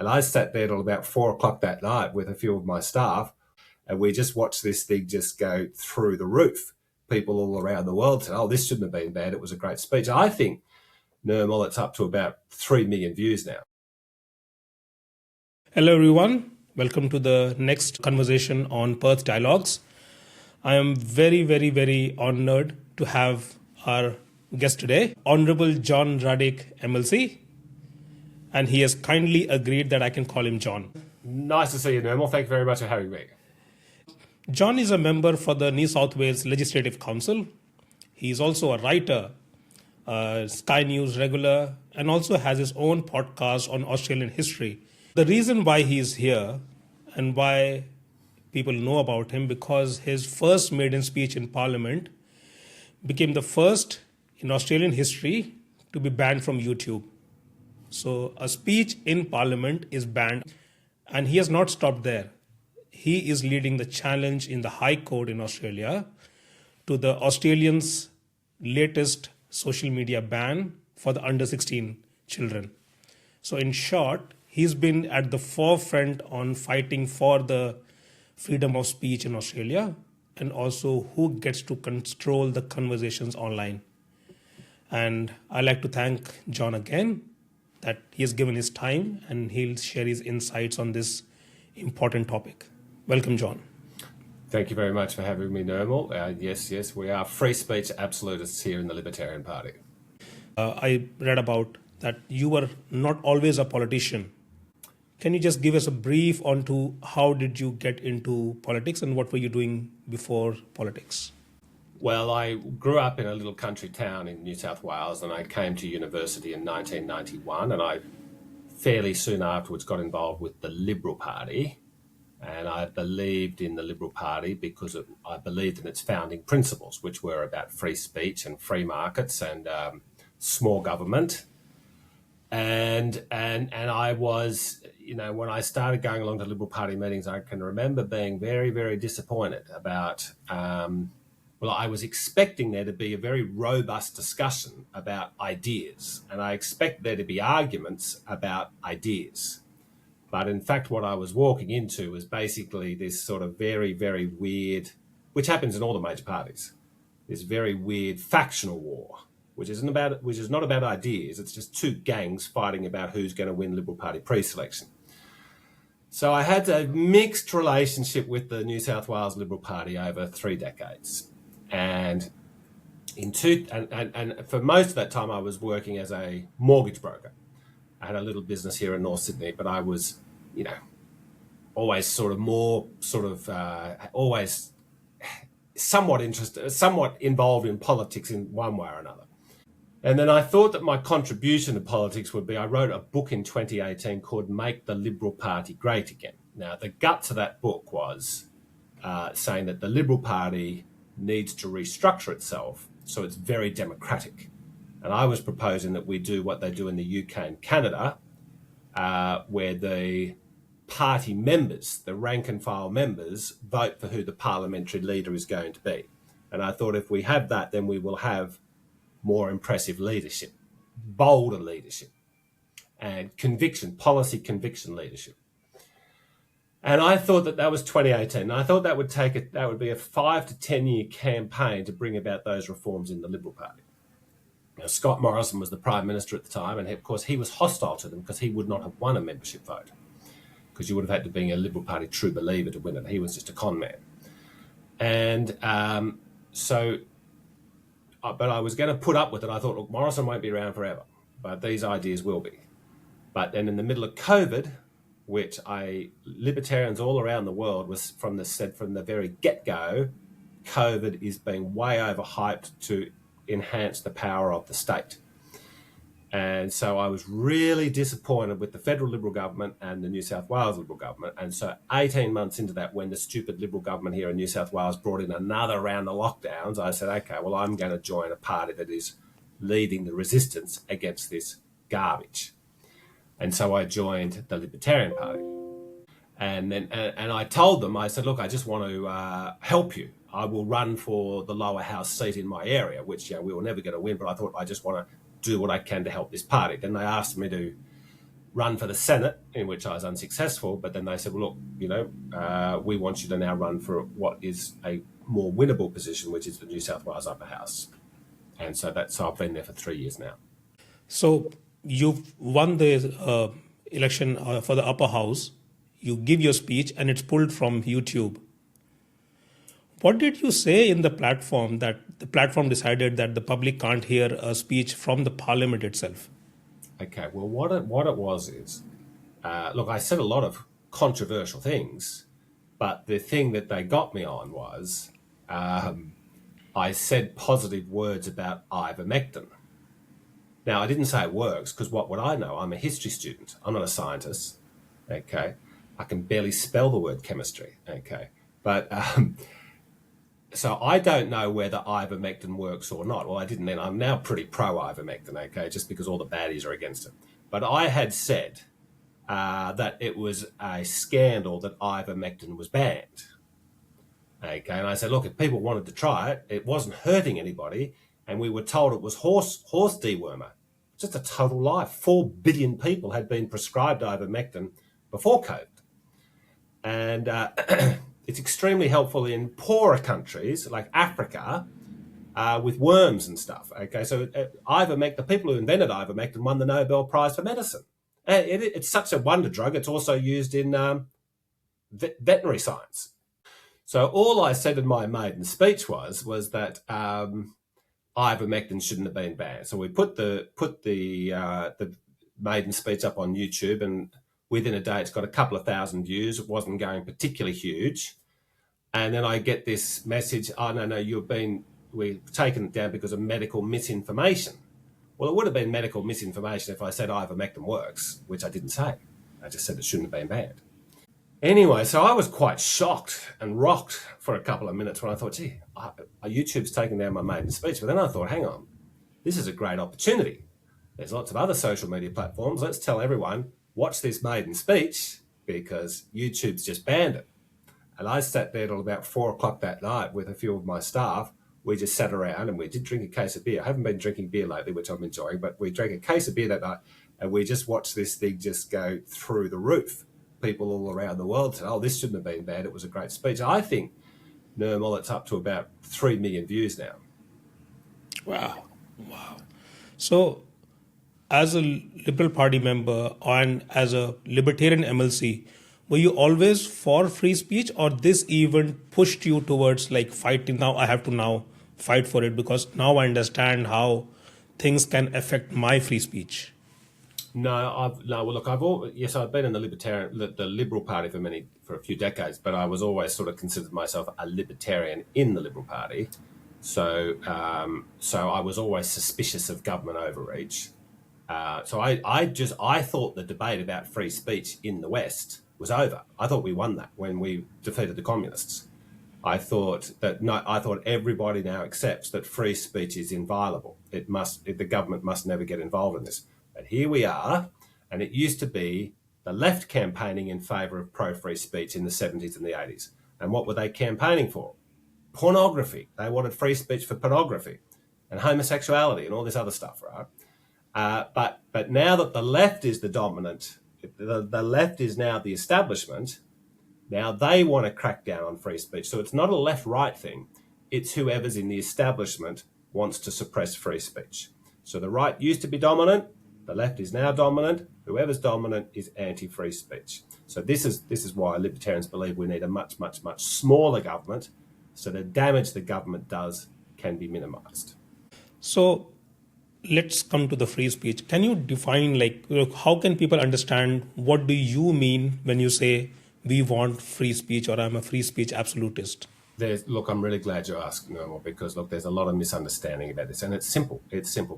And I sat there till about 4 o'clock that night with a few of my staff, and we just watched this thing just go through the roof. People all around the world said, oh, this shouldn't have been bad. It was a great speech. I think, Nirmal, it's up to about 3 million views now. Hello, everyone. Welcome to the next conversation on Perth Dialogues. I am very, very, very honored to have our guest today, Honorable John Ruddick MLC. And he has kindly agreed that I can call him John. Nice to see you, Nirmal. Thank you very much for having me. John is a member for the New South Wales Legislative Council. He is also a writer, Sky News regular, and also has his own podcast on Australian history. The reason why he is here and why people know about him, because his first maiden speech in Parliament became the first in Australian history to be banned from YouTube. So a speech in Parliament is banned, and he has not stopped there. He is leading the challenge in the High Court in Australia to the Australians' latest social media ban for the under 16 children. So in short, he's been at the forefront on fighting for the freedom of speech in Australia, and also who gets to control the conversations online. And I'd like to thank John again that he has given his time and he'll share his insights on this important topic. Welcome, John. Thank you very much for having me, Nirmal. Yes, we are free speech absolutists here in the Libertarian Party. I read about that you were not always a politician. Can you just give us a brief onto how did you get into politics and what were you doing before politics? Well, I grew up in a little country town in New South Wales, and I came to university in 1991, and I fairly soon afterwards got involved with the Liberal Party. And I believed in the Liberal Party because I believed in its founding principles, which were about free speech and free markets and small government. And I was, when I started going along to Liberal Party meetings, I can remember being very, very disappointed about, I was expecting there to be a very robust discussion about ideas, and I expect there to be arguments about ideas. But in fact, what I was walking into was basically this sort of very, very weird, which happens in all the major parties, this very weird factional war, which is not about ideas. It's just two gangs fighting about who's going to win Liberal Party pre-selection. So I had a mixed relationship with the New South Wales Liberal Party over 3 decades. And for most of that time, I was working as a mortgage broker. I had a little business here in North Sydney, but I was, always always somewhat interested, somewhat involved in politics in one way or another. And then I thought that my contribution to politics would be, I wrote a book in 2018 called Make the Liberal Party Great Again. Now, the guts of that book was saying that the Liberal Party needs to restructure itself so it's very democratic. And I was proposing that we do what they do in the UK and Canada, where the party members, the rank and file members, vote for who the parliamentary leader is going to be. And I thought if we have that, then we will have more impressive leadership, bolder leadership, and policy conviction leadership. And I thought that was 2018. And I thought that would be a 5 to 10 year campaign to bring about those reforms in the Liberal Party. Scott Morrison was the Prime Minister at the time, and of course he was hostile to them because he would not have won a membership vote, because you would have had to be a Liberal Party true believer to win it. He was just a con man. And but I was going to put up with it. I thought, look, Morrison won't be around forever, but these ideas will be. But then in the middle of COVID, which Libertarians all around the world said from the very get-go, COVID is being way overhyped to enhance the power of the state. And so I was really disappointed with the federal Liberal government and the New South Wales Liberal government. And so 18 months into that, when the stupid Liberal government here in New South Wales brought in another round of lockdowns, I said, okay, well, I'm going to join a party that is leading the resistance against this garbage. And so I joined the Libertarian Party. And I told them, I said, look, I just want to help you. I will run for the lower house seat in my area, which we were never going to win, but I thought I just want to do what I can to help this party. Then they asked me to run for the Senate, in which I was unsuccessful. But then they said, well, look, we want you to now run for what is a more winnable position, which is the New South Wales Upper House. And so I've been there for 3 years now. So you've won the election for the upper house. You give your speech and it's pulled from YouTube. What did you say in the platform that the platform decided that the public can't hear a speech from the parliament itself? Okay, well, what it was is, look, I said a lot of controversial things, but the thing that they got me on was I said positive words about ivermectin. Now, I didn't say it works because what would I know? I'm a history student. I'm not a scientist, okay? I can barely spell the word chemistry, okay? But so I don't know whether ivermectin works or not. Well, I didn't then. I'm now pretty pro-ivermectin, okay, just because all the baddies are against it. But I had said that it was a scandal that ivermectin was banned, okay? And I said, look, if people wanted to try it, it wasn't hurting anybody, and we were told it was horse dewormer. Just a total lie. 4 billion people had been prescribed ivermectin before COVID. And it's extremely helpful in poorer countries like Africa with worms and stuff. Okay, so ivermectin, the people who invented ivermectin won the Nobel Prize for medicine. It's such a wonder drug. It's also used in veterinary science. So all I said in my maiden speech was that ivermectin shouldn't have been banned. So we put the maiden speech up on YouTube, and within a day it's got a couple of thousand views. It wasn't going particularly huge. And then I get this message, oh, no, we've taken it down because of medical misinformation. Well, it would have been medical misinformation if I said ivermectin works, which I didn't say. I just said it shouldn't have been banned. Anyway, so I was quite shocked and rocked for a couple of minutes when I thought, gee, YouTube's taken down my maiden speech. But then I thought, hang on, this is a great opportunity. There's lots of other social media platforms. Let's tell everyone, watch this maiden speech because YouTube's just banned it. And I sat there till about 4 o'clock that night with a few of my staff. We just sat around and we did drink a case of beer. I haven't been drinking beer lately, which I'm enjoying, but we drank a case of beer that night and we just watched this thing just go through the roof. People all around the world said, oh, this shouldn't have been bad. It was a great speech. I think, Nirmal, it's up to about 3 million views now. Wow. So as a Liberal Party member and as a Libertarian MLC, were you always for free speech, or this event pushed you towards like fighting? Now I have to now fight for it because now I understand how things can affect my free speech. No. Well, look, I've been in the Liberal Party for a few decades, but I was always sort of considered myself a libertarian in the Liberal Party. So I was always suspicious of government overreach. So I thought the debate about free speech in the West was over. I thought we won that when we defeated the communists. I thought everybody now accepts that free speech is inviolable. The government must never get involved in this. But here we are, and it used to be the left campaigning in favour of pro-free speech in the 70s and the 80s. And what were they campaigning for? Pornography. They wanted free speech for pornography and homosexuality and all this other stuff, right? But now that the left is the dominant, the left is now the establishment, now they want to crack down on free speech. So it's not a left-right thing. It's whoever's in the establishment wants to suppress free speech. So the right used to be dominant. The left is now dominant. Whoever's dominant is anti-free speech. So this is why libertarians believe we need a much, much, much smaller government so the damage the government does can be minimised. So let's come to the free speech. Can you define, how can people understand what do you mean when you say we want free speech or I'm a free speech absolutist? Look, I'm really glad you asked, Nirmal, because look, there's a lot of misunderstanding about this, and it's simple.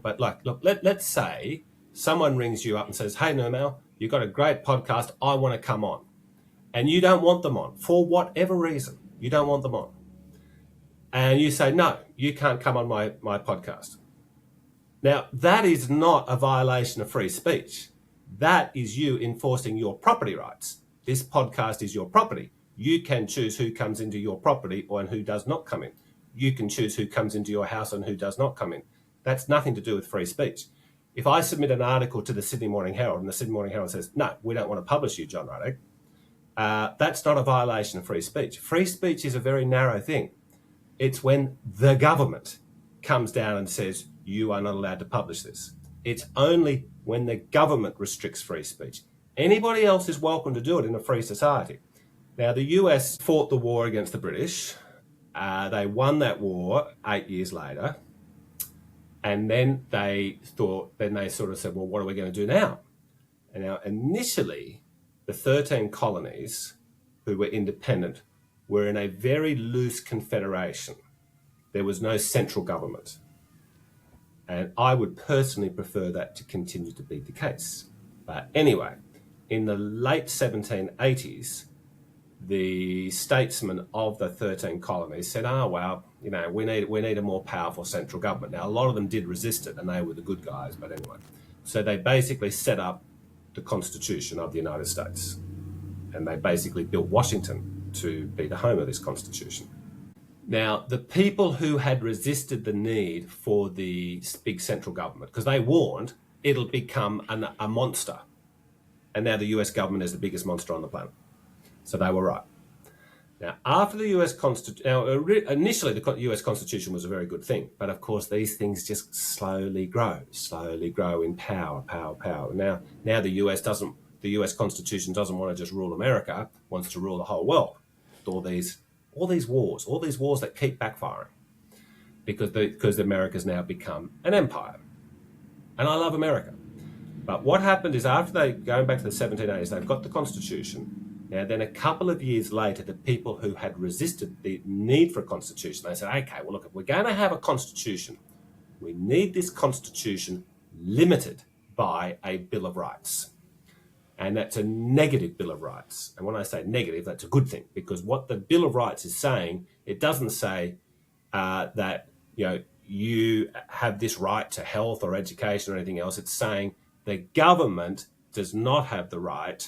But let's say someone rings you up and says, "Hey, Nirmal, you've got a great podcast. I want to come on," and you don't want them on for whatever reason. You don't want them on, and you say, "No, you can't come on my podcast." Now, that is not a violation of free speech. That is you enforcing your property rights. This podcast is your property. You can choose who comes into your property and who does not come in. You can choose who comes into your house and who does not come in. That's nothing to do with free speech. if I submit an article to the Sydney Morning Herald and the Sydney Morning Herald says, no, we don't want to publish you, John Ruddick, that's not a violation of free speech. Free speech is a very narrow thing. It's when the government comes down and says, you are not allowed to publish this. It's only when the government restricts free speech. Anybody else is welcome to do it in a free society. Now, the US fought the war against the British. They won that war 8 years later. And then they sort of said, well, what are we going to do now? And now, initially, the 13 colonies who were independent were in a very loose confederation. There was no central government. And I would personally prefer that to continue to be the case. But anyway, in the late 1780s, the statesmen of the 13 colonies said, we need a more powerful central government. Now, a lot of them did resist it, and they were the good guys, but anyway. So they basically set up the Constitution of the United States. And they basically built Washington to be the home of this Constitution. Now, the people who had resisted the need for the big central government, because they warned it'll become a monster. And now the US government is the biggest monster on the planet. So they were right. Now, after the US Constitution, initially the US Constitution was a very good thing, but of course these things just slowly grow in power. Now the US Constitution doesn't want to just rule America, wants to rule the whole world. All these wars that keep backfiring because America's now become an empire. And I love America. But what happened is going back to the 1780s, they've got the Constitution. Now, then a couple of years later, the people who had resisted the need for a constitution, they said, okay, well, look, if we're going to have a constitution, we need this constitution limited by a Bill of Rights. And that's a negative Bill of Rights. And when I say negative, that's a good thing, because what the Bill of Rights is saying, it doesn't say that, you have this right to health or education or anything else. It's saying the government does not have the right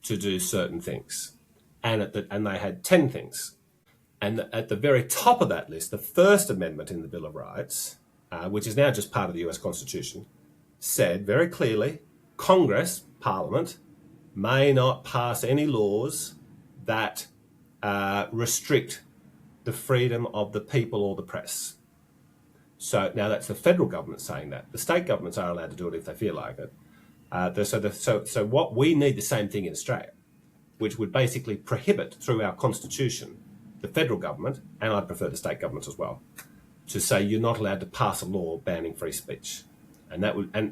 to do certain things. And they had 10 things. And at the very top of that list, the First Amendment in the Bill of Rights, which is now just part of the US Constitution, said very clearly, Congress, Parliament, may not pass any laws that restrict the freedom of the people or the press. So now that's the federal government saying that. The state governments are allowed to do it if they feel like it. So what we need the same thing in Australia, which would basically prohibit through our constitution the federal government, and I'd prefer the state governments as well, to say you're not allowed to pass a law banning free speech. And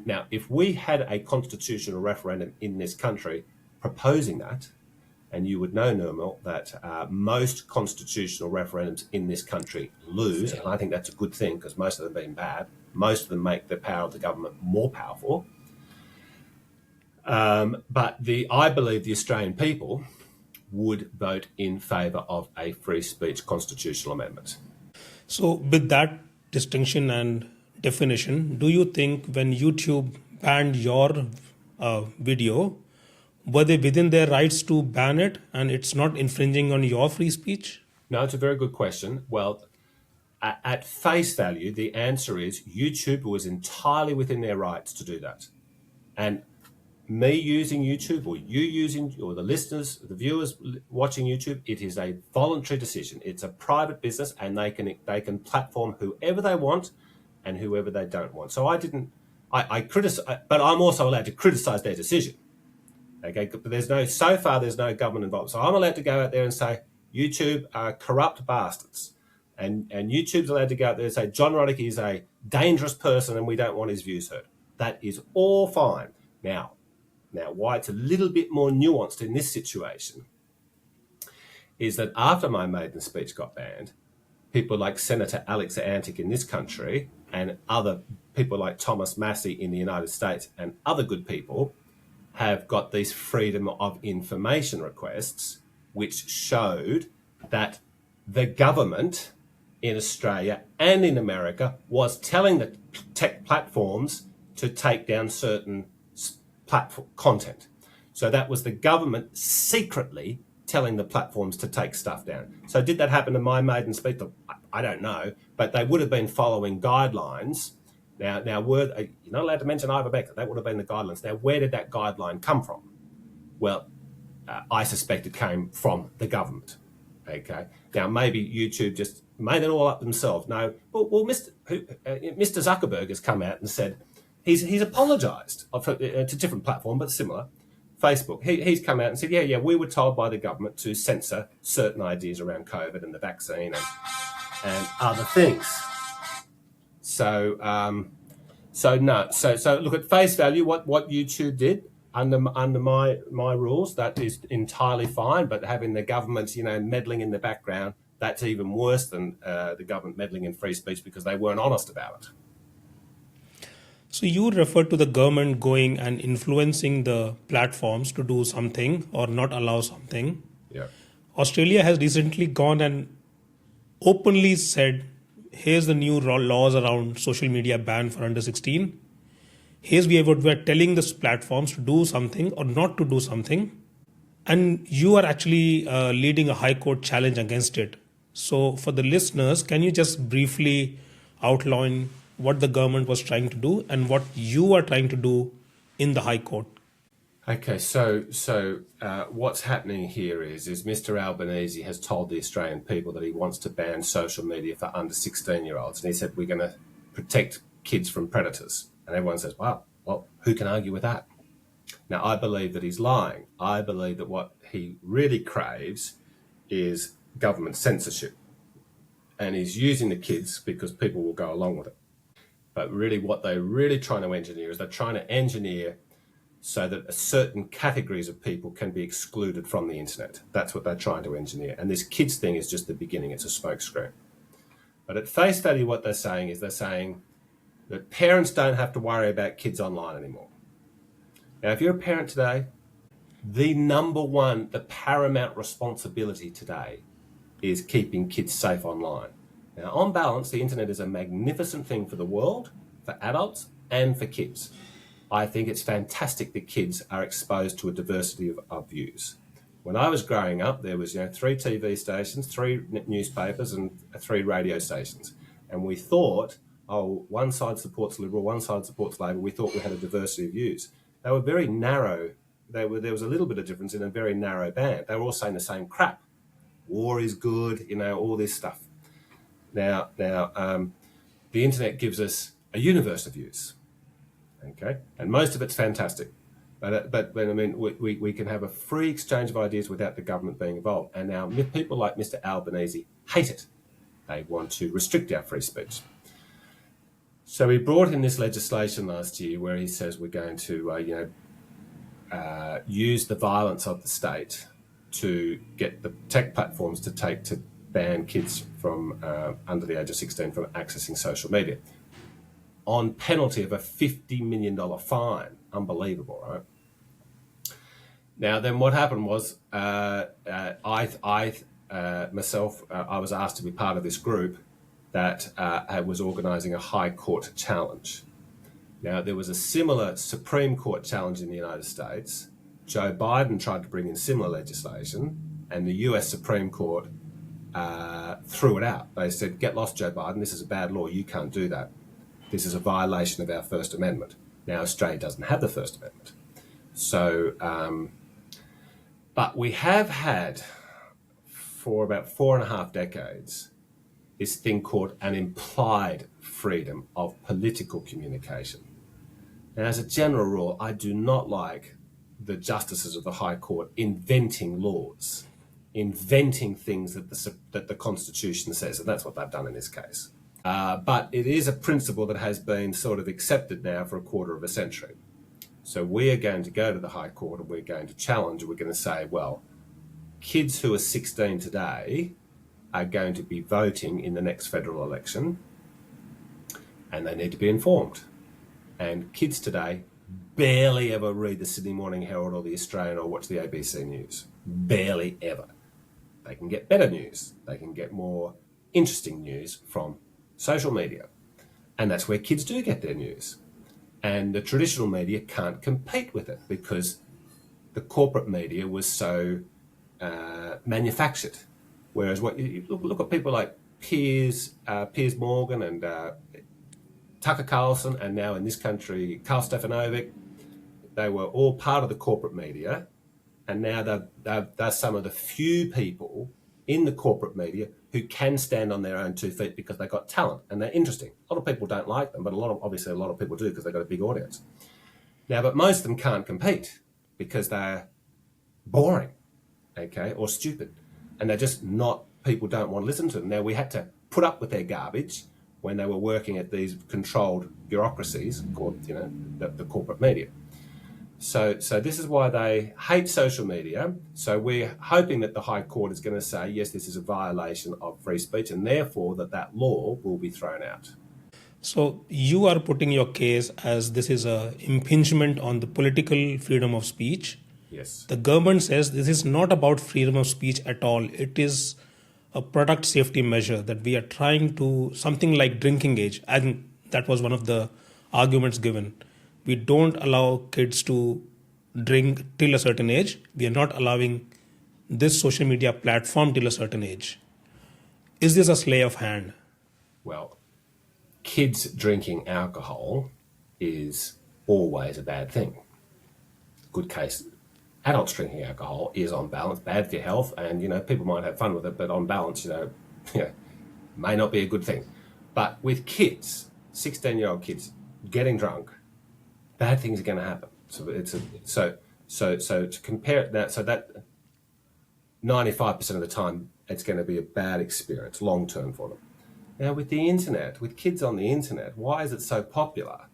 now if we had a constitutional referendum in this country proposing that, and you would know, Nirmal, that most constitutional referendums in this country lose, and I think that's a good thing because most of them being bad, most of them make the power of the government more powerful. But I believe the Australian people would vote in favour of a free speech constitutional amendment. So with that distinction and definition, do you think when YouTube banned your video, were they within their rights to ban it and it's not infringing on your free speech? No, it's a very good question. Well, at face value, the answer is YouTube was entirely within their rights to do that. And me using YouTube or you using, or the listeners, the viewers watching YouTube, it is a voluntary decision. It's a private business and they can platform whoever they want and whoever they don't want. So I criticize, but I'm also allowed to criticize their decision. Okay, but so far there's no government involved. So I'm allowed to go out there and say, YouTube are corrupt bastards. And YouTube's allowed to go out there and say, John Ruddick is a dangerous person and we don't want his views heard. That is all fine. Now, why it's a little bit more nuanced in this situation is that after my Maiden speech got banned, people like Senator Alex Antic in this country and other people like Thomas Massey in the United States and other good people have got these freedom of information requests, which showed that the government in Australia and in America was telling the tech platforms to take down certain platform content. So that was the government secretly telling the platforms to take stuff down. So did that happen to my Maiden speech? I don't know, but they would have been following guidelines Now, you're not allowed to mention ivermectin. That would have been the guidelines. Now, where did that guideline come from? Well, I suspect it came from the government. Okay. Now, maybe YouTube just made it all up themselves. No. Well, Mr. Zuckerberg has come out and said he's apologised to different platform, but similar. Facebook. He's come out and said, yeah, we were told by the government to censor certain ideas around COVID and the vaccine and other things. So look at face value. What YouTube did under my rules, that is entirely fine. But having the government, meddling in the background, that's even worse than the government meddling in free speech because they weren't honest about it. So you refer to the government going and influencing the platforms to do something or not allow something. Yeah. Australia has recently gone and openly said, here's the new laws around social media ban for under 16. Here's what we're telling these platforms to do something or not to do something. And you are actually leading a high court challenge against it. So for the listeners, can you just briefly outline what the government was trying to do and what you are trying to do in the High Court? Okay, so what's happening here is Mr. Albanese has told the Australian people that he wants to ban social media for under 16-year-olds. And he said, we're going to protect kids from predators. And everyone says, wow, well, who can argue with that? Now, I believe that he's lying. I believe that what he really craves is government censorship. And he's using the kids because people will go along with it. But really what they're really trying to engineer is they're trying to engineer so that certain categories of people can be excluded from the internet. That's what they're trying to engineer. And this kids thing is just the beginning. It's a smokescreen. But at face value, what they're saying that parents don't have to worry about kids online anymore. Now, if you're a parent today, the paramount responsibility today is keeping kids safe online. Now, on balance, the internet is a magnificent thing for the world, for adults, and for kids. I think it's fantastic that kids are exposed to a diversity of views. When I was growing up, there was 3 TV stations, 3 newspapers, and 3 radio stations. And we thought, one side supports Liberal, one side supports Labor. We thought we had a diversity of views. They were very narrow. There was a little bit of difference in a very narrow band. They were all saying the same crap. War is good, all this stuff. Now, the internet gives us a universe of views, okay, and most of it's fantastic. But I mean, we can have a free exchange of ideas without the government being involved. And now people like Mr. Albanese hate it. They want to restrict our free speech. So he brought in this legislation last year where he says we're going to, use the violence of the state to get the tech platforms to ban kids from under the age of 16 from accessing social media on penalty of a $50 million fine. Unbelievable, right? Now, then what happened was I was asked to be part of this group that was organising a High Court challenge. Now, there was a similar Supreme Court challenge in the United States. Joe Biden tried to bring in similar legislation, and the US Supreme Court threw it out. They said, get lost, Joe Biden. This is a bad law. You can't do that. This is a violation of our First Amendment. Now, Australia doesn't have the First Amendment. So, but we have had, for about 4.5 decades, this thing called an implied freedom of political communication. And as a general rule, I do not like the justices of the High Court inventing laws, inventing things that the Constitution says, and that's what they've done in this case. But it is a principle that has been sort of accepted now for a quarter of a century. So we are going to go to the High Court and we're going to challenge, we're going to say, well, kids who are 16 today are going to be voting in the next federal election and they need to be informed. And kids today barely ever read the Sydney Morning Herald or the Australian or watch the ABC News. Barely ever. They can get better news. They can get more interesting news from social media. And that's where kids do get their news. And the traditional media can't compete with it because the corporate media was so manufactured. Whereas look at people like Piers Morgan and Tucker Carlson, and now in this country, Karl Stefanovic, they were all part of the corporate media, and now they're some of the few people in the corporate media who can stand on their own 2 feet because they've got talent and they're interesting. A lot of people don't like them, but obviously a lot of people do because they've got a big audience. Now, but most of them can't compete because they're boring, okay, or stupid, and they're just not. People don't want to listen to them. Now, we had to put up with their garbage when they were working at these controlled bureaucracies called, the corporate media. So this is why they hate social media. So we're hoping that the High Court is going to say, yes, this is a violation of free speech, and therefore that law will be thrown out. So you are putting your case as this is a impingement on the political freedom of speech. Yes. The government says this is not about freedom of speech at all. It is a product safety measure that we are trying to, something like drinking age. I think that was one of the arguments given. We don't allow kids to drink till a certain age. We are not allowing this social media platform till a certain age. Is this a sleight of hand? Well, kids drinking alcohol is always a bad thing. Good case. Adults drinking alcohol is on balance bad for your health, and people might have fun with it, but on balance, may not be a good thing. But with kids, 16-year-old kids getting drunk, bad things are going to happen. So to compare it that, so that 95% of the time it's going to be a bad experience long term for them. Now with the internet, with kids on the internet, why is it so popular?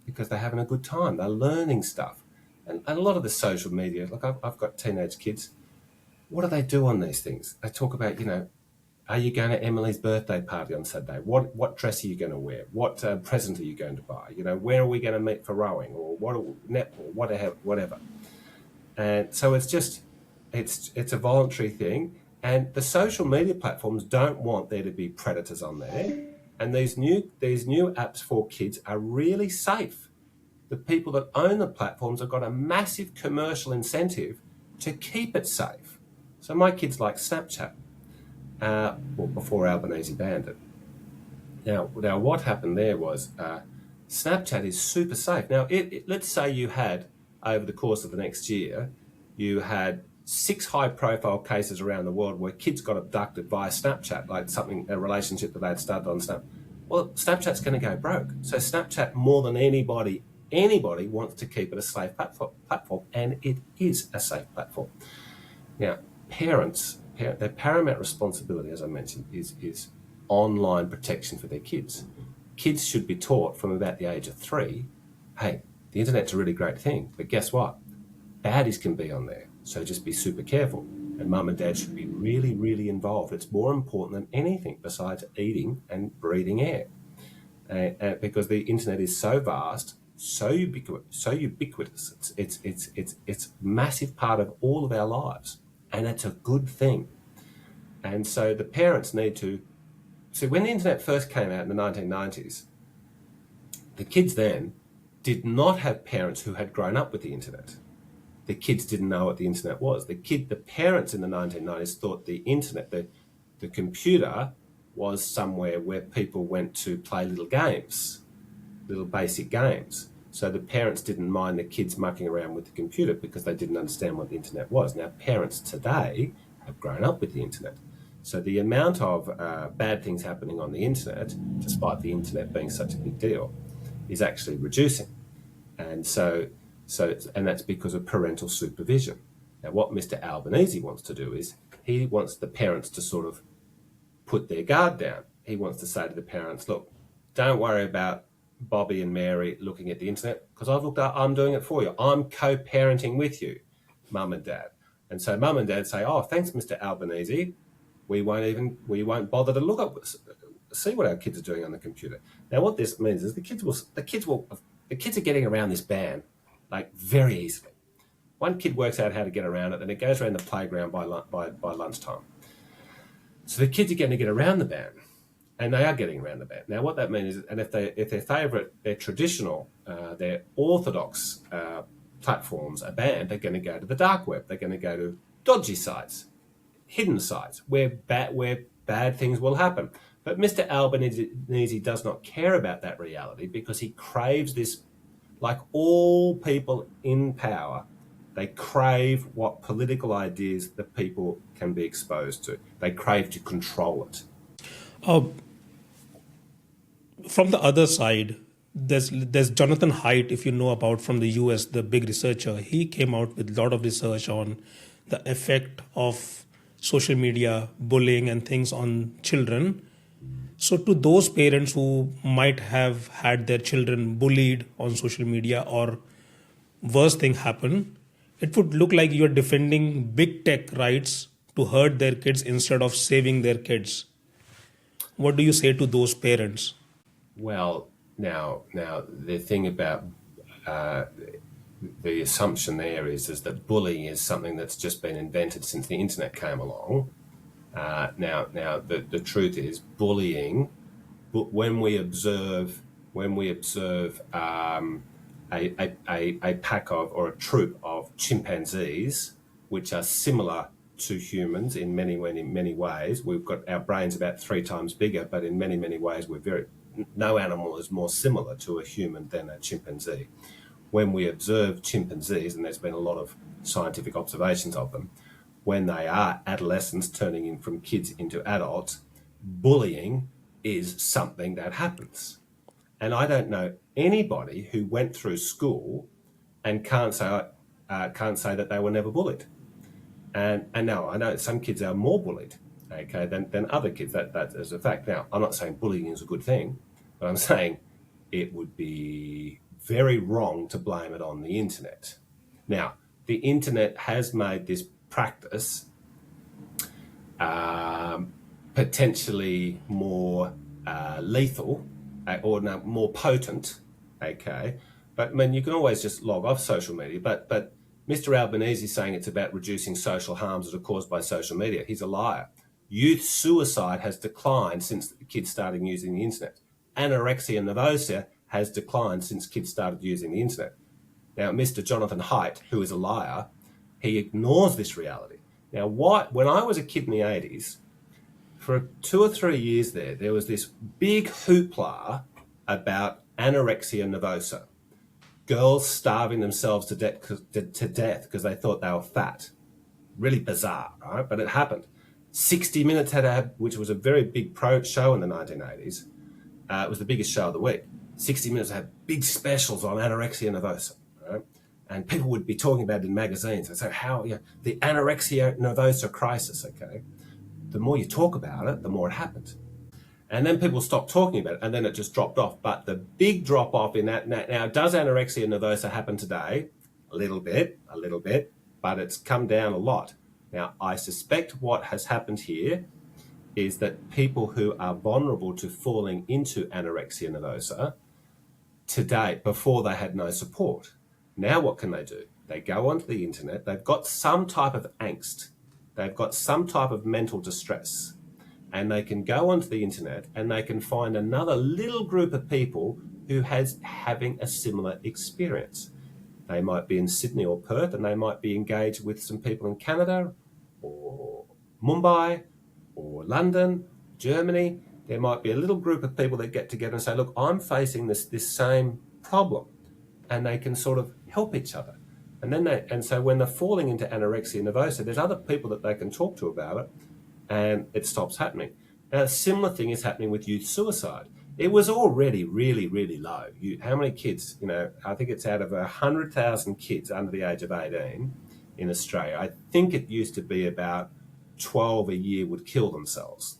Because they're having a good time. They're learning stuff. And a lot of the social media, like I've got teenage kids, what do they do on these things? They talk about, are you going to Emily's birthday party on Saturday? What dress are you going to wear? What present are you going to buy? Where are we going to meet for rowing or netball, whatever. And so it's just, it's a voluntary thing. And the social media platforms don't want there to be predators on there. And these new apps for kids are really safe. The people that own the platforms have got a massive commercial incentive to keep it safe. So my kids like Snapchat, before Albanese banned it. Now what happened there was Snapchat is super safe. Now, let's say you had, over the course of the next year, you had 6 high-profile cases around the world where kids got abducted via Snapchat, like a relationship that they had started on Snap. Well, Snapchat's going to go broke. So Snapchat, more than anybody wants to keep it a safe platform, and it is a safe platform. Now, parents, their paramount responsibility, as I mentioned, is online protection for their kids. Kids should be taught from about the age of 3, hey, the internet's a really great thing, but guess what? Baddies can be on there, so just be super careful. And mum and dad should be really, really involved. It's more important than anything besides eating and breathing air. Because the internet is so vast, so ubiquitous. It's a massive part of all of our lives, and it's a good thing. And so the parents need to... So when the internet first came out in the 1990s, the kids then did not have parents who had grown up with the internet. The kids didn't know what the internet was. The parents in the 1990s thought the internet, the computer, was somewhere where people went to play little games, little basic games. So the parents didn't mind the kids mucking around with the computer because they didn't understand what the internet was. Now, parents today have grown up with the internet. So the amount of bad things happening on the internet, despite the internet being such a big deal, is actually reducing. And and that's because of parental supervision. Now, what Mr. Albanese wants to do is he wants the parents to sort of put their guard down. He wants to say to the parents, look, don't worry about Bobby and Mary looking at the internet because I'm doing it for you. I'm co-parenting with you, mum and dad. And so mum and dad say, oh, thanks, Mr. Albanese. We won't bother to look up, see what our kids are doing on the computer. Now, what this means is the kids are getting around this ban like very easily. One kid works out how to get around it, and it goes around the playground by lunchtime. So the kids are going to get around the ban, and they are getting around the ban. Now, what that means is, and if their favourite, their traditional, their orthodox platforms are banned, they're going to go to the dark web. They're going to go to dodgy sites, hidden sites, where bad things will happen. But Mr. Albanese does not care about that reality because he craves this, like all people in power, they crave what political ideas the people can be exposed to. They crave to control it. From the other side, there's Jonathan Haidt, if you know about, from the US, the big researcher. He came out with a lot of research on the effect of social media, bullying and things on children. So to those parents who might have had their children bullied on social media or worse thing happen, it would look like you're defending big tech rights to hurt their kids instead of saving their kids. What do you say to those parents? Well, now the thing about the assumption there is that bullying is something that's just been invented since the internet came along. Now the truth is bullying. But when we observe a pack of or a troop of chimpanzees, which are similar to humans in many ways, we've got our brains about 3 times bigger, but in many ways no animal is more similar to a human than a chimpanzee. When we observe chimpanzees, and there's been a lot of scientific observations of them, when they are adolescents turning in from kids into adults, bullying is something that happens. And I don't know anybody who went through school and can't say that they were never bullied. And now I know some kids are more bullied, okay, than other kids. That is a fact. Now, I'm not saying bullying is a good thing, but I'm saying it would be very wrong to blame it on the internet. Now, the internet has made this practice potentially more lethal or more potent, okay? But I mean, you can always just log off social media, but Mr. Albanese is saying it's about reducing social harms that are caused by social media. He's a liar. Youth suicide has declined since kids started using the internet. Anorexia nervosa has declined since kids started using the internet. Now, Mr. Jonathan Haidt, who is a liar, he ignores this reality. Now, when I was a kid in the 80s, for 2 or 3 years there was this big hoopla about anorexia nervosa. Girls starving themselves to death because they thought they were fat. Really bizarre, right? But it happened. 60 Minutes which was a very big pro show in the 1980s. It was the biggest show of the week. 60 Minutes had big specials on anorexia nervosa, right? And people would be talking about it in magazines. And so the anorexia nervosa crisis, okay? The more you talk about it, the more it happened. And then people stopped talking about it, and then it just dropped off. But the big drop off in that, now does anorexia nervosa happen today? A little bit, but it's come down a lot. Now, I suspect what has happened here is that people who are vulnerable to falling into anorexia nervosa today, before they had no support. Now what can they do? They go onto the internet, they've got some type of angst, they've got some type of mental distress, and they can go onto the internet and they can find another little group of people who having a similar experience. They might be in Sydney or Perth, and they might be engaged with some people in Canada or Mumbai or London, Germany. There might be a little group of people that get together and say, look, I'm facing this same problem, and they can sort of help each other. And so when they're falling into anorexia nervosa, there's other people that they can talk to about it, and it stops happening. Now, a similar thing is happening with youth suicide. It was already really, really low. How many kids, I think it's out of 100,000 kids under the age of 18 in Australia, I think it used to be about 12 a year would kill themselves.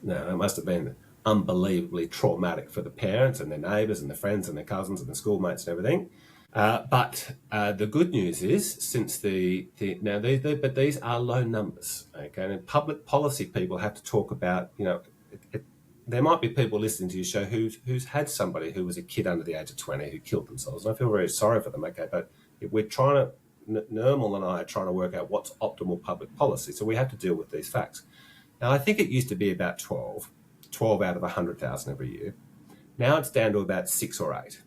Now, it must have been unbelievably traumatic for the parents and their neighbours and their friends and their cousins and their schoolmates and everything. But the good news is, since but these are low numbers, okay? And public policy people have to talk about, there might be people listening to your show who's had somebody who was a kid under the age of 20 who killed themselves. And I feel very sorry for them, okay? But we're trying to, Nirmal and I are trying to work out what's optimal public policy. So we have to deal with these facts. Now, I think it used to be about 12 out of 100,000 every year. Now it's down to about 6 or 8,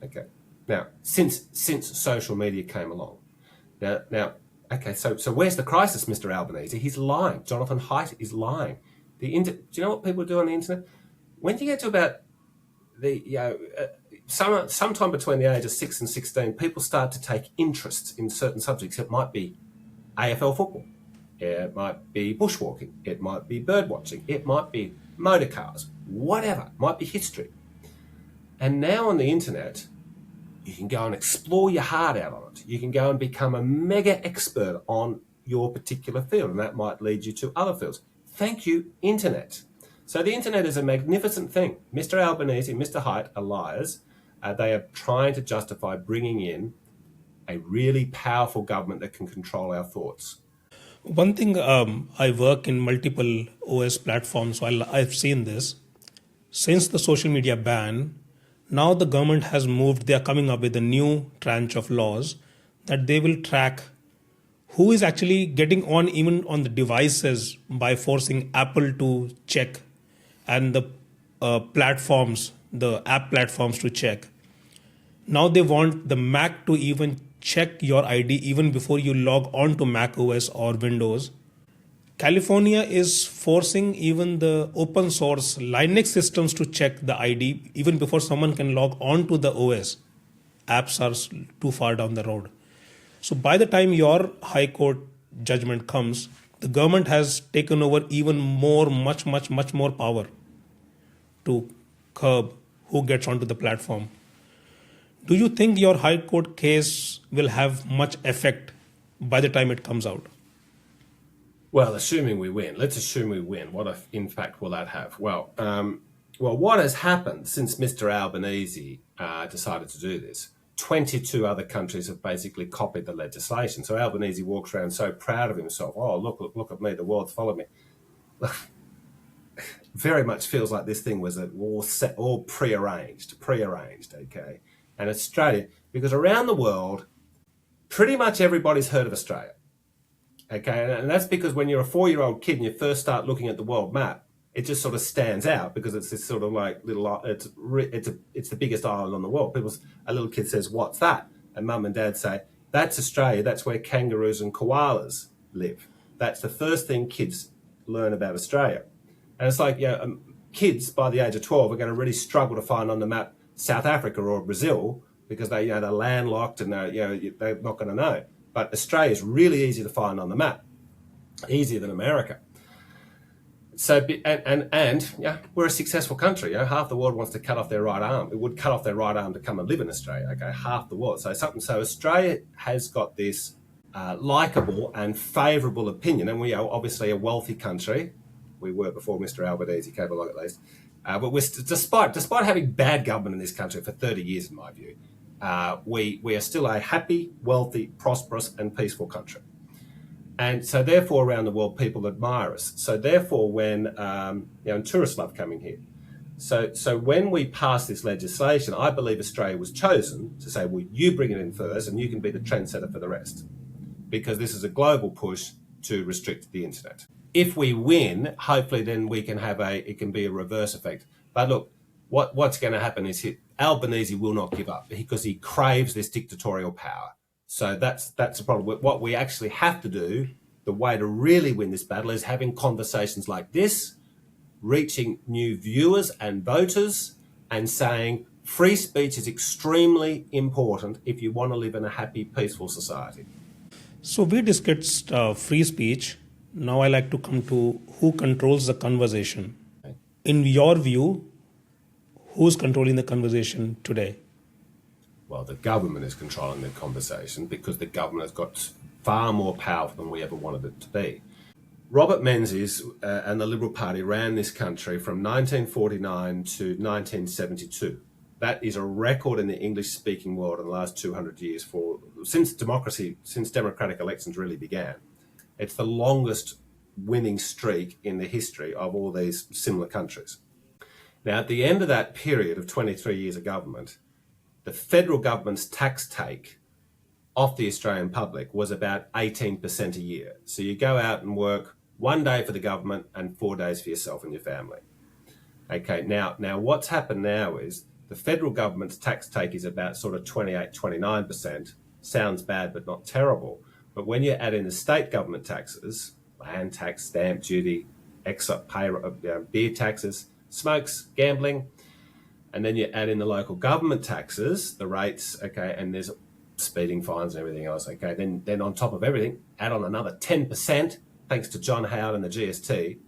okay? Now, since social media came along. Now, okay, so where's the crisis, Mr. Albanese? He's lying. Jonathan Haidt is lying. Do you know what people do on the internet? When you get to about sometime between the age of 6 and 16, people start to take interest in certain subjects. It might be AFL football. It might be bushwalking. It might be bird watching. It might be motor cars. Whatever. It might be history. And now on the internet, you can go and explore your heart out on it. You can go and become a mega expert on your particular field, and that might lead you to other fields. Thank you, internet. So the internet is a magnificent thing. Mr. Albanese, Mr. Haidt are liars. They are trying to justify bringing in a really powerful government that can control our thoughts. One thing, I work in multiple OS platforms, so I've seen this. Since the social media ban, now the government has moved, they are coming up with a new tranche of laws that they will track who is actually getting on even on the devices by forcing Apple to check and the platforms, the app platforms to check. Now they want the Mac to even check your ID even before you log on to Mac OS or Windows. California is forcing even the open source Linux systems to check the ID even before someone can log on to the OS. Apps are too far down the road. So by the time your High Court judgment comes, the government has taken over even more, much more power to curb who gets onto the platform. Do you think your High Court case will have much effect by the time it comes out? Well, assuming we win, let's assume we win. What impact will that have? Well, what has happened since Mr. Albanese decided to do this? 22 other countries have basically copied the legislation. So Albanese walks around so proud of himself. Oh, look at me, the world's followed me. Very much feels like this thing was all prearranged, okay? And Australia, because around the world, pretty much everybody's heard of Australia. Okay, and that's because when you're a 4-year-old kid and you first start looking at the world map, it just sort of stands out because it's this sort of like little, it's the biggest island on the world. A little kid says, "What's that?" And mum and dad say, "That's Australia. That's where kangaroos and koalas live." That's the first thing kids learn about Australia. And it's like, kids by the age of 12 are going to really struggle to find on the map South Africa or Brazil because they're landlocked and they're not going to know. But Australia is really easy to find on the map, easier than America. So, we're a successful country. Half the world wants to cut off their right arm. It would cut off their right arm to come and live in Australia. Okay, half the world. So Australia has got this likable and favourable opinion, and we are obviously a wealthy country. We were before Mr. Albanese came along, at least. But despite having bad government in this country for 30 years, in my view, we are still a happy, wealthy, prosperous and peaceful country. And so therefore around the world people admire us. So therefore when, and tourists love coming here. So when we pass this legislation, I believe Australia was chosen to say, well, you bring it in first and you can be the trendsetter for the rest. Because this is a global push to restrict the internet. If we win, hopefully then we can it can be a reverse effect. But look, what's going to happen is Albanese will not give up because he craves this dictatorial power. So that's the problem. What we actually have to do, the way to really win this battle is having conversations like this, reaching new viewers and voters and saying free speech is extremely important if you want to live in a happy, peaceful society. So we discussed free speech. Now I like to come to who controls the conversation. In your view, who's controlling the conversation today? Well, the government is controlling the conversation because the government has got far more power than we ever wanted it to be. Robert Menzies and the Liberal Party ran this country from 1949 to 1972. That is a record in the English-speaking world in the last 200 years since democratic elections really began. It's the longest winning streak in the history of all these similar countries. Now, at the end of that period of 23 years of government, the federal government's tax take off the Australian public was about 18% a year. So you go out and work 1 day for the government and 4 days for yourself and your family. Okay, now what's happened now is the federal government's tax take is about sort of 28, 29%. Sounds bad, but not terrible. But when you add in the state government taxes, land tax, stamp duty, beer taxes, smokes, gambling, and then you add in the local government taxes, the rates, okay, and there's speeding fines and everything else, okay. Then on top of everything, add on another 10%, thanks to John Howard and the GST.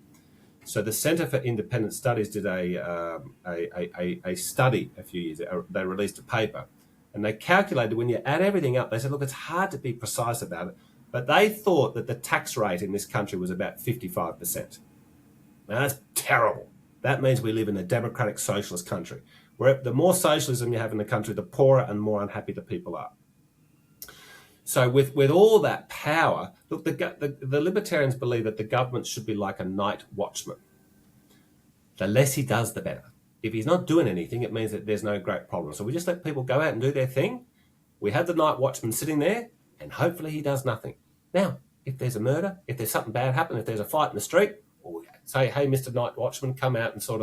So the Centre for Independent Studies did a study a few years ago. They released a paper, and they calculated when you add everything up, they said, look, it's hard to be precise about it, but they thought that the tax rate in this country was about 55%. Now, that's terrible. That means we live in a democratic socialist country, where the more socialism you have in the country, the poorer and more unhappy the people are. So with all that power, look, the Libertarians believe that the government should be like a night watchman. The less he does, the better. If he's not doing anything, it means that there's no great problem. So we just let people go out and do their thing. We have the night watchman sitting there, and hopefully he does nothing. Now, if there's a murder, if there's something bad happen, if there's a fight in the street, we'll say, hey, Mr. Night Watchman, come out and sort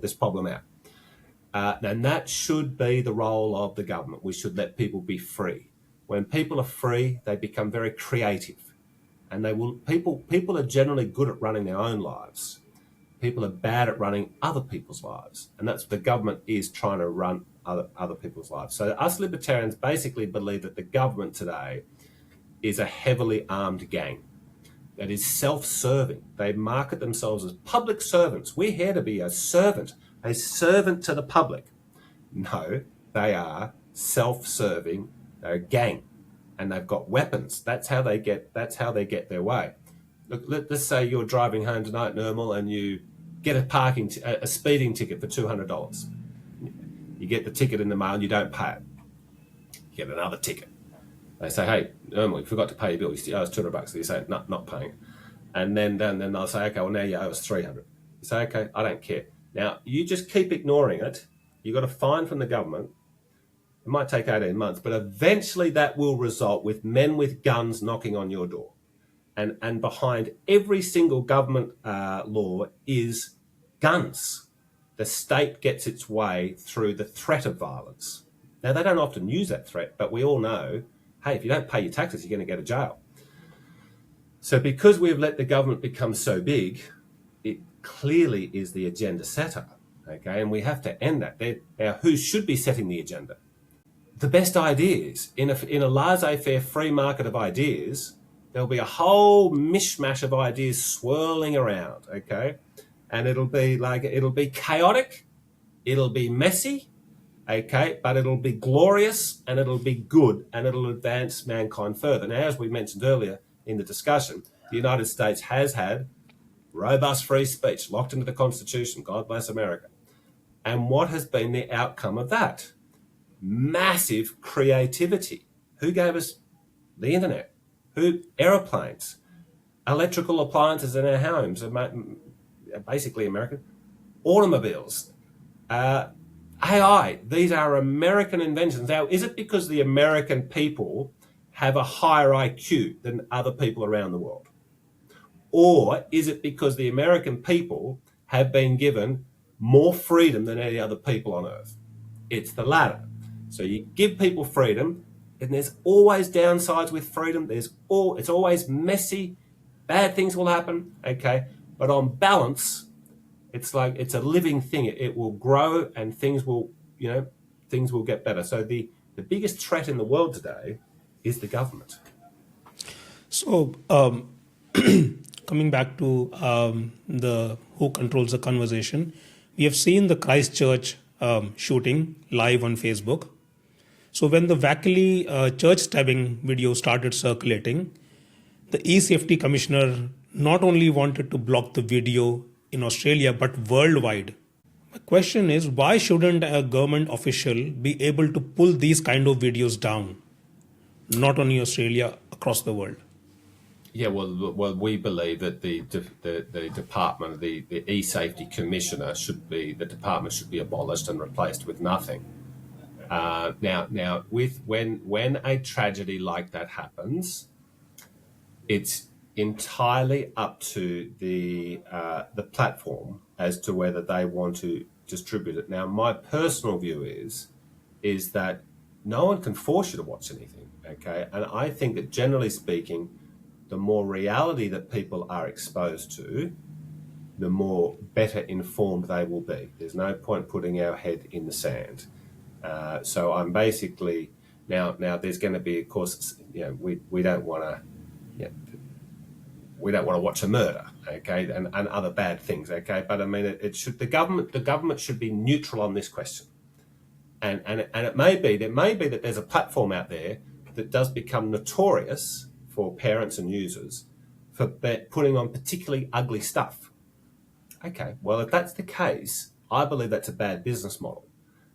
this problem out. And that should be the role of the government. We should let people be free. When people are free, they become very creative, and people are generally good at running their own lives. People are bad at running other people's lives, and that's what the government is, trying to run other people's lives. So us Libertarians basically believe that the government today is a heavily armed gang that is self-serving. They market themselves as public servants. We're here to be a servant to the public. No, they are self-serving. They're a gang, and they've got weapons. That's how they get their way. Look, let's say you're driving home tonight, Nirmal, and you get a speeding ticket for $200. You get the ticket in the mail and you don't pay it. You get another ticket. They say, hey, Nirmal, you forgot to pay your bill. You owe us $200. So you say, no, not paying it. And then they'll say, okay, well, now you owe us $300. You say, okay, I don't care. Now, you just keep ignoring it. You got a fine from the government. It might take 18 months, but eventually that will result with men with guns knocking on your door. And behind every single government law is guns. The state gets its way through the threat of violence. Now, they don't often use that threat, but we all know, hey, if you don't pay your taxes, you're going to go to jail. So because we've let the government become so big, it clearly is the agenda setter, okay? And we have to end that. Now, who should be setting the agenda? The best ideas. In a laissez-faire free market of ideas, there'll be a whole mishmash of ideas swirling around, okay? And it'll be chaotic, it'll be messy, okay? But it'll be glorious, and it'll be good, and it'll advance mankind further. Now, as we mentioned earlier in the discussion, the United States has had robust free speech locked into the Constitution. God bless America. And what has been the outcome of that? Massive creativity. Who gave us the internet? Aeroplanes, electrical appliances in our homes, basically American. Automobiles, AI. These are American inventions. Now, is it because the American people have a higher IQ than other people around the world? Or is it because the American people have been given more freedom than any other people on earth? It's the latter. So you give people freedom, and there's always downsides with freedom. It's always messy. Bad things will happen, okay? But on balance, it's like it's a living thing. It will grow, and things will get better. So the biggest threat in the world today is the government. So coming back to the who controls the conversation, we have seen the Christchurch shooting live on Facebook. So when the Wackely church stabbing video started circulating, the e-safety commissioner not only wanted to block the video in Australia, but worldwide. My question is, why shouldn't a government official be able to pull these kind of videos down? Not only Australia, across the world. Yeah, well, we believe that the department, the e-safety commissioner should be abolished and replaced with nothing. Now, when a tragedy like that happens, it's entirely up to the platform as to whether they want to distribute it. Now, my personal view is that no one can force you to watch anything, okay? And I think that generally speaking, the more reality that people are exposed to, the more better informed they will be. There's no point putting our head in the sand. So I'm basically now there's going to be, of course, we don't want to. We don't want to watch a murder, okay, and other bad things, okay. But I mean, it should the government should be neutral on this question, and it may be that there's a platform out there that does become notorious for parents and users for putting on particularly ugly stuff. Okay, well, if that's the case, I believe that's a bad business model,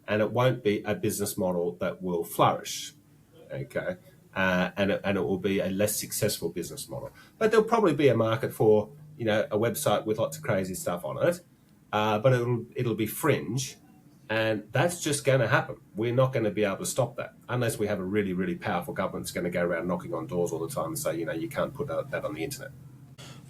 and it won't be a business model that will flourish, okay. And it will be a less successful business model. But there'll probably be a market for, a website with lots of crazy stuff on it, but it'll be fringe, and that's just going to happen. We're not going to be able to stop that unless we have a really, really powerful government that's going to go around knocking on doors all the time and say, you can't put that on the internet.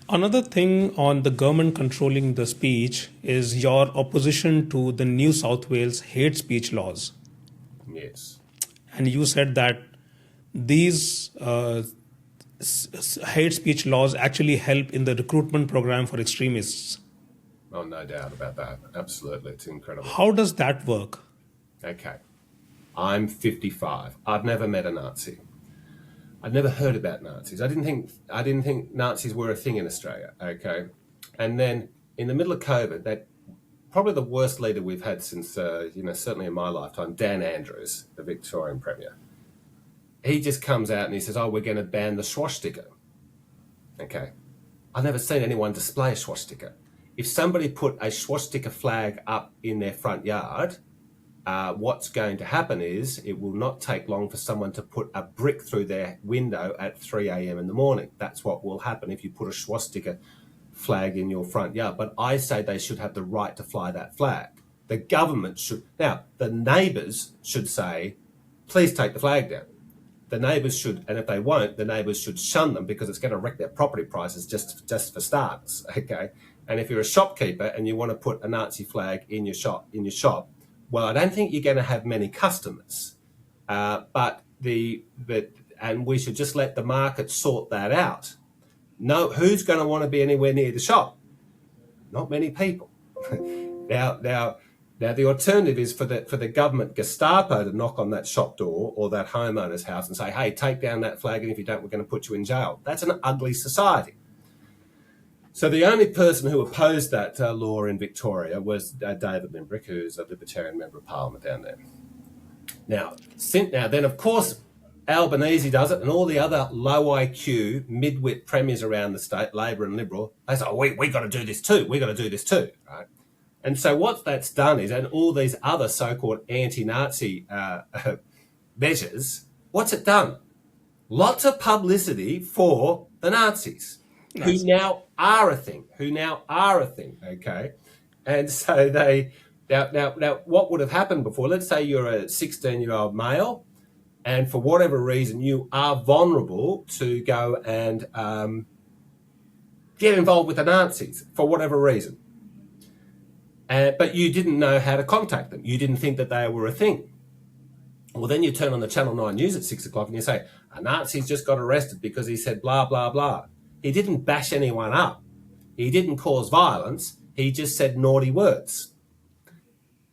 Another thing on the government controlling the speech is your opposition to the New South Wales hate speech laws. Yes. And you said that these hate speech laws actually help in the recruitment program for extremists. Oh, no doubt about that. Absolutely. It's incredible. How does that work? Okay. I'm 55. I've never met a Nazi. I'd never heard about Nazis. I didn't think Nazis were a thing in Australia, okay? And then in the middle of COVID, that probably the worst leader we've had since, certainly in my lifetime, Dan Andrews, the Victorian Premier. He just comes out and he says, we're going to ban the swastika. Okay. I've never seen anyone display a swastika. If somebody put a swastika flag up in their front yard, what's going to happen is it will not take long for someone to put a brick through their window at 3 a.m. in the morning. That's what will happen if you put a swastika flag in your front yard. But I say they should have the right to fly that flag. The government should. Now, the neighbours should say, please take the flag down. The neighbours should, and if they won't, the neighbours should shun them because it's going to wreck their property prices just for starters, okay? And if you're a shopkeeper and you want to put a Nazi flag in your shop, well, I don't think you're going to have many customers. And we should just let the market sort that out. No, who's going to want to be anywhere near the shop? Not many people. Now, the alternative is for the government Gestapo to knock on that shop door or that homeowner's house and say, hey, take down that flag, and if you don't, we're going to put you in jail. That's an ugly society. So the only person who opposed that law in Victoria was David Limbrick, who's a Libertarian Member of Parliament down there. Now, then, of course, Albanese does it, and all the other low IQ, mid-wit premiers around the state, Labor and Liberal, they say, we got to do this too. We got to do this too, right? And so what that's done is, and all these other so-called anti-Nazi measures, what's it done? Lots of publicity for the Nazis, who now are a thing, okay? And so now what would have happened before? Let's say you're a 16-year-old male, and for whatever reason, you are vulnerable to go and get involved with the Nazis, for whatever reason. But you didn't know how to contact them. You didn't think that they were a thing. Well, then you turn on the Channel 9 news at 6 o'clock and you say, a Nazi's just got arrested because he said blah, blah, blah. He didn't bash anyone up. He didn't cause violence. He just said naughty words.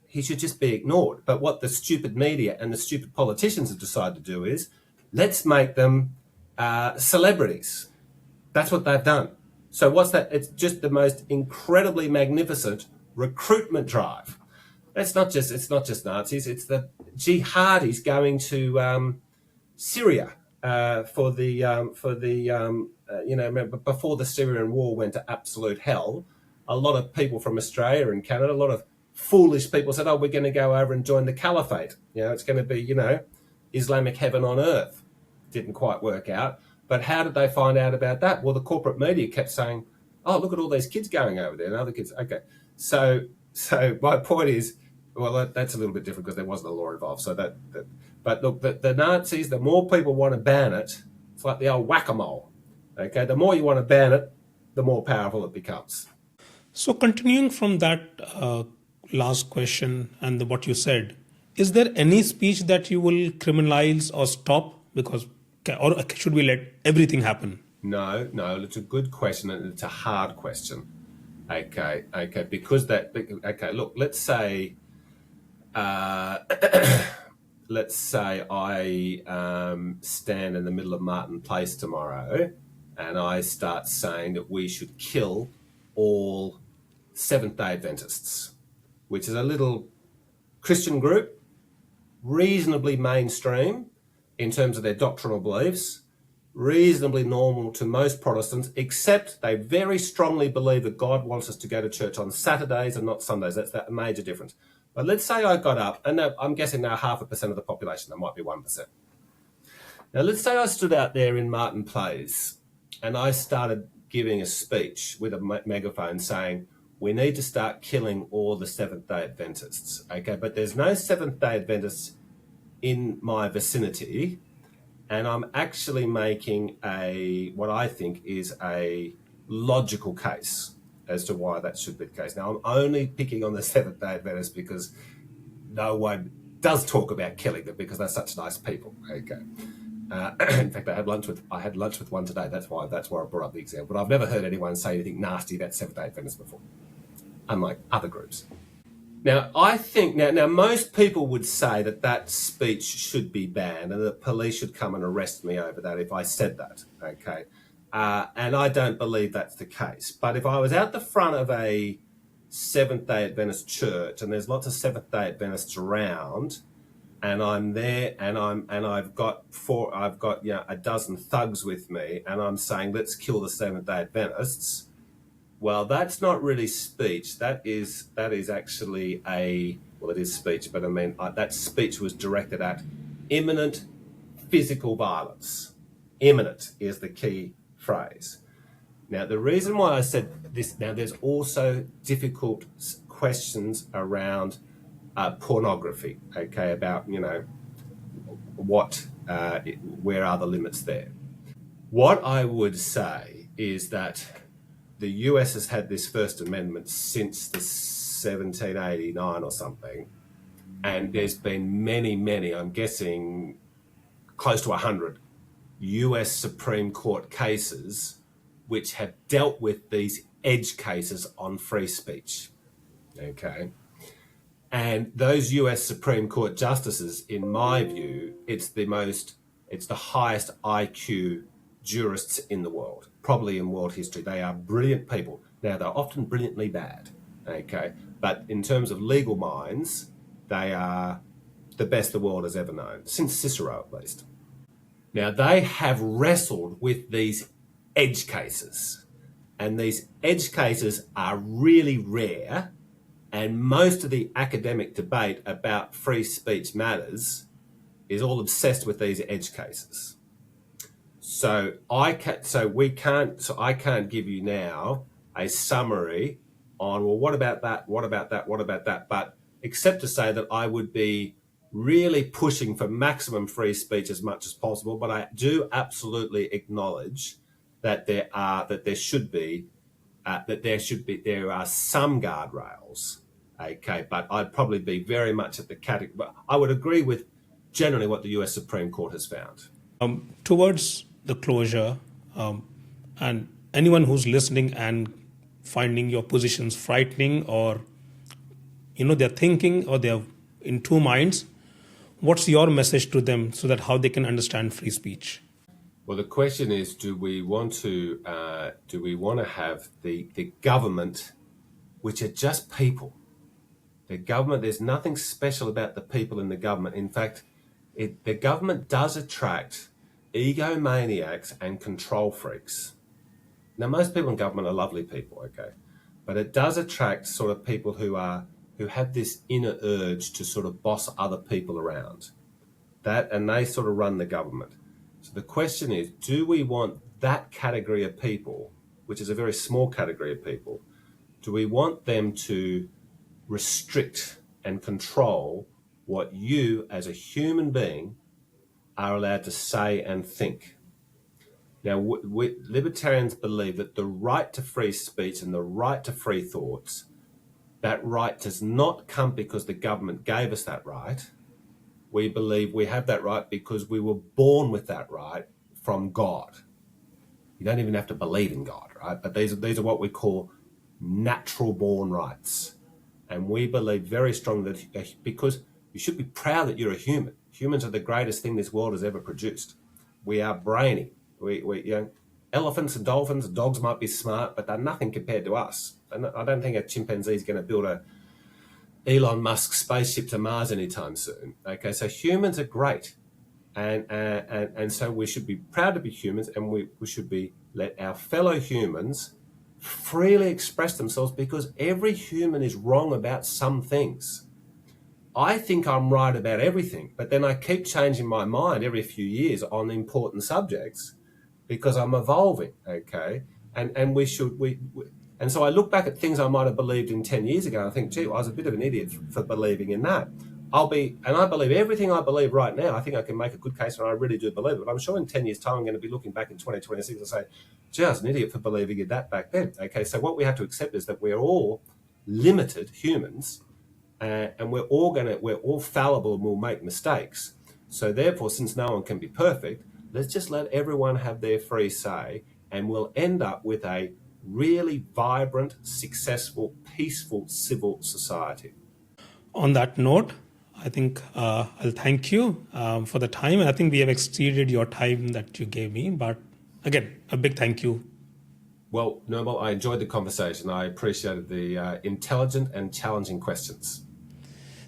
He should just be ignored. But what the stupid media and the stupid politicians have decided to do is, let's make them celebrities. That's what they've done. So what's that? It's just the most incredibly magnificent recruitment drive. It's not just Nazis. It's the jihadis going to Syria before the Syrian war went to absolute hell. A lot of people from Australia and Canada, a lot of foolish people said, we're going to go over and join the caliphate. It's going to be, Islamic heaven on earth. Didn't quite work out. But how did they find out about that? Well, the corporate media kept saying, look at all these kids going over there and other kids. Okay. So my point is, well, that's a little bit different because there wasn't a law involved. But look, the Nazis, the more people want to ban it, it's like the old whack-a-mole. Okay, the more you want to ban it, the more powerful it becomes. So continuing from that last question and what you said, is there any speech that you will criminalize or stop? Or should we let everything happen? No, it's a good question and it's a hard question. Okay, because look, let's say I stand in the middle of Martin Place tomorrow and I start saying that we should kill all Seventh-day Adventists, which is a little Christian group, reasonably mainstream in terms of their doctrinal beliefs, reasonably normal to most Protestants, except they very strongly believe that God wants us to go to church on Saturdays and not Sundays. That's that major difference. But let's say I got up, and I'm guessing now 0.5% of the population, that might be 1%. Now let's say I stood out there in Martin Place and I started giving a speech with a megaphone saying, we need to start killing all the Seventh-day Adventists. Okay, but there's no Seventh-day Adventists in my vicinity, and I'm actually making what I think is a logical case as to why that should be the case. Now, I'm only picking on the Seventh-day Adventists because no one does talk about killing them because they're such nice people. Okay. In fact, I had lunch with one today. That's why I brought up the example. But I've never heard anyone say anything nasty about Seventh-day Adventists before, unlike other groups. Now, I think now most people would say that speech should be banned and that police should come and arrest me over that if I said that. Okay. And I don't believe that's the case. But if I was out the front of a Seventh-day Adventist church and there's lots of Seventh-day Adventists around, and I'm there and I've got a dozen thugs with me, and I'm saying let's kill the Seventh-day Adventists, well, that's not really speech. That is actually it is speech, but I mean that speech was directed at imminent physical violence. Imminent is the key phrase. Now, the reason why I said this, now there's also difficult questions around pornography, okay, about, where are the limits there? What I would say is that the US has had this First Amendment since the 1789 or something, and there's been many, I'm guessing close to 100 US Supreme Court cases which have dealt with these edge cases on free speech, okay? And those US Supreme Court justices, in my view, it's the highest IQ jurists in the world, probably in world history. They are brilliant people. Now, they're often brilliantly bad, okay? But in terms of legal minds, they are the best the world has ever known, since Cicero at least. Now, they have wrestled with these edge cases, and these edge cases are really rare, and most of the academic debate about free speech matters is all obsessed with these edge cases. So I can't give you now a summary on, well, what about that, but except to say that I would be really pushing for maximum free speech as much as possible, but I do absolutely acknowledge that there are some guardrails, okay, but I'd probably be very much at the category, but I would agree with generally what the US Supreme Court has found. Towards the closure, and anyone who's listening and finding your positions frightening, or they're thinking or they're in two minds, what's your message to them so that how they can understand free speech? Well, the question is, do we want to have the government, which are just people? The government, there's nothing special about the people in the government. In fact, the government does attract egomaniacs and control freaks. Now, most people in government are lovely people, okay, but it does attract sort of people who have this inner urge to sort of boss other people around. And they sort of run the government. So the question is, do we want that category of people, which is a very small category of people, do we want them to restrict and control what you as a human being are allowed to say and think? Now, libertarians believe that the right to free speech and the right to free thoughts, that right does not come because the government gave us that right. We believe we have that right because we were born with that right from God. You don't even have to believe in God, right? But these are what we call natural born rights. And we believe very strongly that because you should be proud that you're a human. Humans are the greatest thing this world has ever produced. We are brainy. Elephants and dolphins and dogs might be smart, but they're nothing compared to us. And I don't think a chimpanzee is going to build a Elon Musk spaceship to Mars anytime soon. Okay, so humans are great. And so we should be proud to be humans, and we should be let our fellow humans freely express themselves, because every human is wrong about some things. I think I'm right about everything, but then I keep changing my mind every few years on important subjects because I'm evolving, okay? And so I look back at things I might have believed in 10 years ago, and I think, gee, I was a bit of an idiot for believing in that. I believe everything I believe right now. I think I can make a good case, and I really do believe it. But I'm sure in 10 years' time, I'm going to be looking back in 2026 and say, gee, I was an idiot for believing in that back then. Okay, so what we have to accept is that we're all limited humans, and we're all fallible and we'll make mistakes. So therefore, since no one can be perfect, let's just let everyone have their free say, and we'll end up with a really vibrant, successful, peaceful civil society. On that note, I think I'll thank you for the time. I think we have exceeded your time that you gave me, but again, a big thank you. Well, Nirmal, I enjoyed the conversation. I appreciated the intelligent and challenging questions.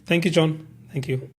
Thank you, John. Thank you.